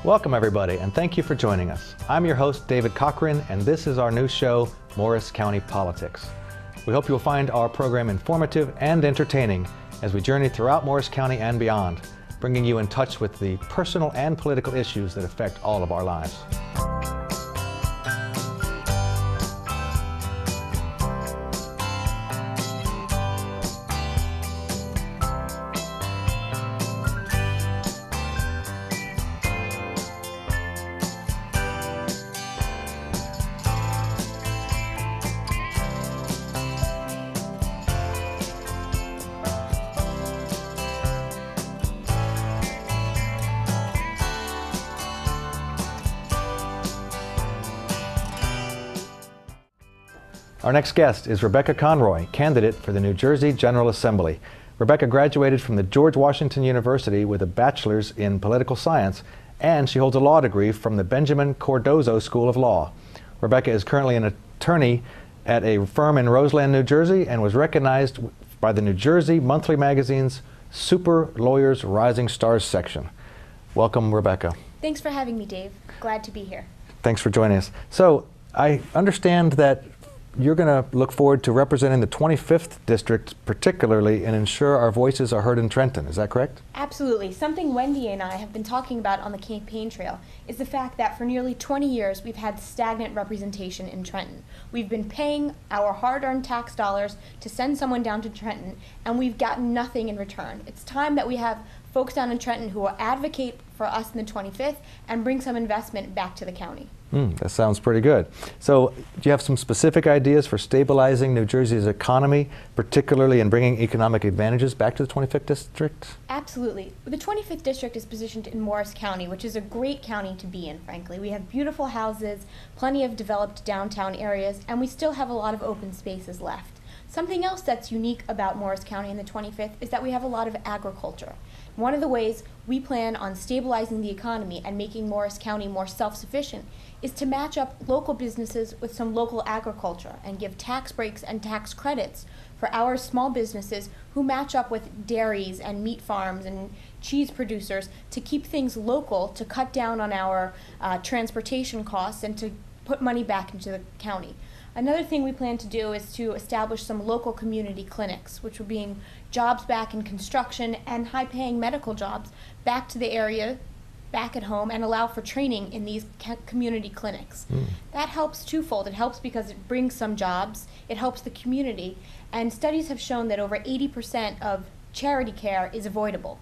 Welcome everybody, and thank you for joining us. I'm your host, David Cochran, and this is our new show, Morris County Politics. We hope you'll find our program informative and entertaining as we journey throughout Morris County and beyond, bringing you in touch with the personal and political issues that affect all of our lives. Our next guest is Rebekah Conroy, candidate for the New Jersey General Assembly. Rebekah graduated from the George Washington University with a bachelor's in political science, and she holds a law degree from the Benjamin Cardozo School of Law. Rebekah is currently an attorney at a firm in Roseland, New Jersey, and was recognized by the New Jersey Monthly Magazine's Super Lawyers Rising Stars section. Welcome, Rebekah. Thanks for having me, Dave. Glad to be here. Thanks for joining us. So, I understand that you're going to look forward to representing the 25th District particularly and ensure our voices are heard in Trenton. Is that correct? Absolutely. Something Wendy and I have been talking about on the campaign trail is the fact that for nearly 20 years we've had stagnant representation in Trenton. We've been paying our hard-earned tax dollars to send someone down to Trenton, and we've gotten nothing in return. It's time that we have folks down in Trenton who will advocate for us in the 25th and bring some investment back to the county. That sounds pretty good. So, do you have some specific ideas for stabilizing New Jersey's economy, particularly in bringing economic advantages back to the 25th District? Absolutely. The 25th District is positioned in Morris County, which is a great county to be in, frankly. We have beautiful houses, plenty of developed downtown areas, and we still have a lot of open spaces left. Something else that's unique about Morris County in the 25th is that we have a lot of agriculture. One of the ways we plan on stabilizing the economy and making Morris County more self-sufficient is to match up local businesses with some local agriculture and give tax breaks and tax credits for our small businesses who match up with dairies and meat farms and cheese producers to keep things local, to cut down on our transportation costs and to put money back into the county. Another thing we plan to do is to establish some local community clinics, which will bring jobs back in construction and high-paying medical jobs back to the area, back at home, and allow for training in these community clinics. That helps twofold. It helps because it brings some jobs, it helps the community, and studies have shown that over 80% of charity care is avoidable.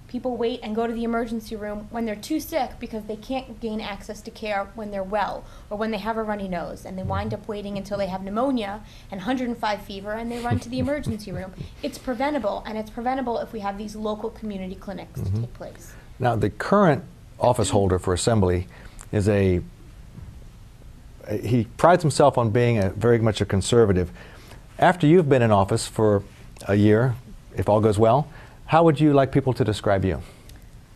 People wait and go to the emergency room when they're too sick because they can't gain access to care when they're well or when they have a runny nose, and they wind up waiting until they have pneumonia and 105 fever and they run to the emergency room. It's preventable, and it's preventable if we have these local community clinics to take place. Now, the current office holder for Assembly is he prides himself on being very much a conservative. After you've been in office for a year, if all goes well, how would you like people to describe you?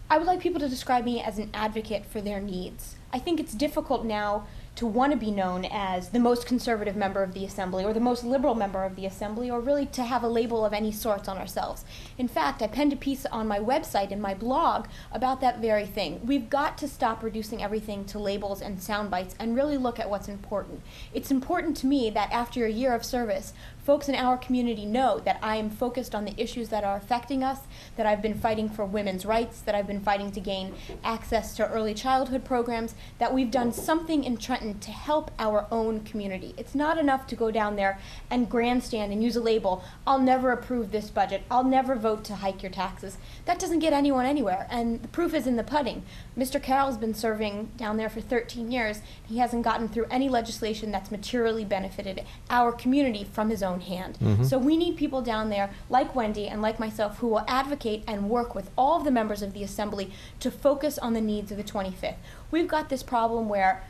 I would like people to describe me as an advocate for their needs. I think it's difficult now to want to be known as the most conservative member of the Assembly or the most liberal member of the Assembly, or really to have a label of any sorts on ourselves. In fact, I penned a piece on my website and my blog about that very thing. We've got to stop reducing everything to labels and sound bites and really look at what's important. It's important to me that after a year of service, folks in our community know that I am focused on the issues that are affecting us, that I've been fighting for women's rights, that I've been fighting to gain access to early childhood programs, that we've done something in Trenton to help our own community. It's not enough to go down there and grandstand and use a label, "I'll never approve this budget, I'll never vote to hike your taxes." That doesn't get anyone anywhere, and the proof is in the pudding. Mr. Carroll's been serving down there for 13 years. He hasn't gotten through any legislation that's materially benefited our community from his own hand. So we need people down there like Wendy and like myself who will advocate and work with all of the members of the Assembly to focus on the needs of the 25th. We've got this problem where,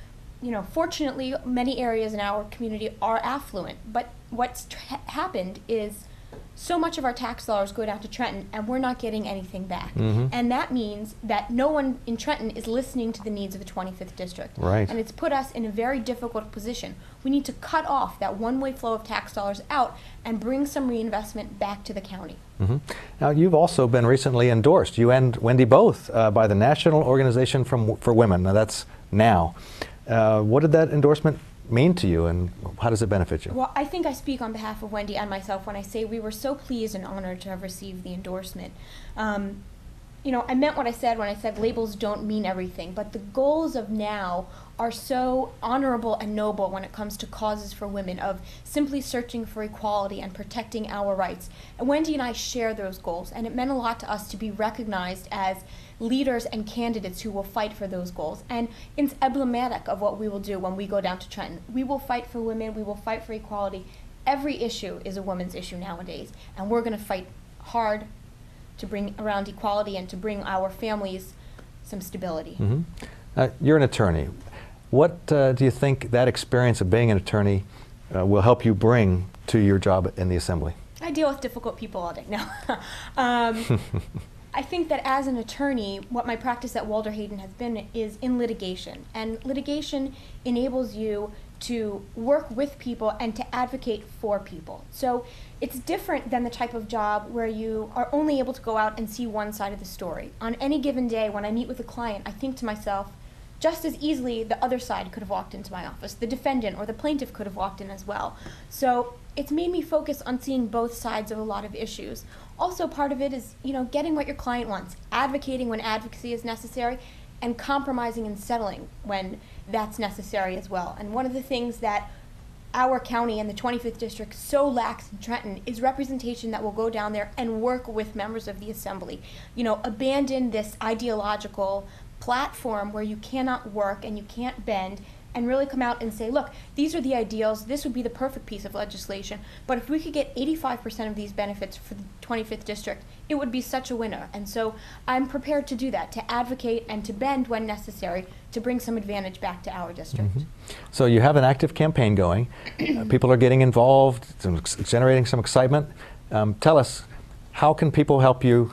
fortunately, many areas in our community are affluent, but what's happened is so much of our tax dollars go down to Trenton and we're not getting anything back. Mm-hmm. And that means that no one in Trenton is listening to the needs of the 25th district. Right. And it's put us in a very difficult position. We need to cut off that one-way flow of tax dollars out and bring some reinvestment back to the county. Mm-hmm. Now, you've also been recently endorsed, you and Wendy both, by the National Organization for Women. Now, that's NOW. What did that endorsement mean to you, and how does it benefit you? Well, I think I speak on behalf of Wendy and myself when I say we were so pleased and honored to have received the endorsement. You know, I meant what I said when I said labels don't mean everything, but the goals of NOW are so honorable and noble when it comes to causes for women, of simply searching for equality and protecting our rights. And Wendy and I share those goals, and it meant a lot to us to be recognized as leaders and candidates who will fight for those goals. And it's emblematic of what we will do when we go down to Trenton. We will fight for women, we will fight for equality. Every issue is a woman's issue nowadays, and we're going to fight hard to bring around equality and to bring our families some stability. Mm-hmm. You're an attorney. What do you think that experience of being an attorney will help you bring to your job in the Assembly? I deal with difficult people all day now. I think that as an attorney, what my practice at Walter Hayden has been is in litigation. And litigation enables you to work with people and to advocate for people. So it's different than the type of job where you are only able to go out and see one side of the story. On any given day, when I meet with a client, I think to myself, just as easily the other side could have walked into my office. The defendant or the plaintiff could have walked in as well. So it's made me focus on seeing both sides of a lot of issues. Also, part of it is, you know, getting what your client wants, advocating when advocacy is necessary, and compromising and settling when that's necessary as well. And one of the things that our county and the 25th district so lacks in Trenton is representation that will go down there and work with members of the Assembly. You know, abandon this ideological platform where you cannot work and you can't bend, and really come out and say, look, these are the ideals, this would be the perfect piece of legislation, but if we could get 85% of these benefits for the 25th district, it would be such a winner. And so I'm prepared to do that, to advocate and to bend when necessary to bring some advantage back to our district. Mm-hmm. So you have an active campaign going. People are getting involved, it's generating some excitement. Tell us, how can people help you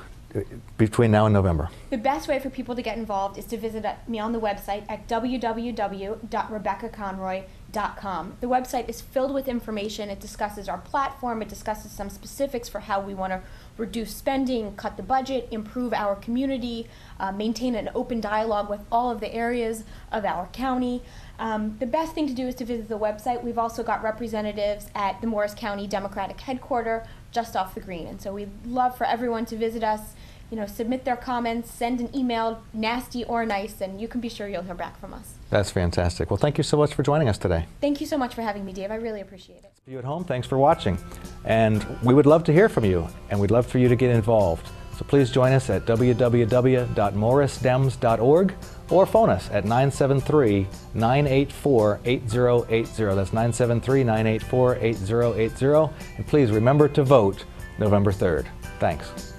between now and November? The best way for people to get involved is to visit me on the website at www.RebekahConroy.com. The website is filled with information. It discusses our platform. It discusses some specifics for how we want to reduce spending, cut the budget, improve our community, maintain an open dialogue with all of the areas of our county. The best thing to do is to visit the website. We've also got representatives at the Morris County Democratic Headquarters just off the green. And so we'd love for everyone to visit us, you know, submit their comments, send an email, nasty or nice, and you can be sure you'll hear back from us. That's fantastic. Well, thank you so much for joining us today. Thank you so much for having me, Dave. I really appreciate it. For you at home, thanks for watching. And we would love to hear from you, and we'd love for you to get involved. So please join us at www.morrisdems.org or phone us at 973-984-8080. That's 973-984-8080. And please remember to vote November 3rd. Thanks.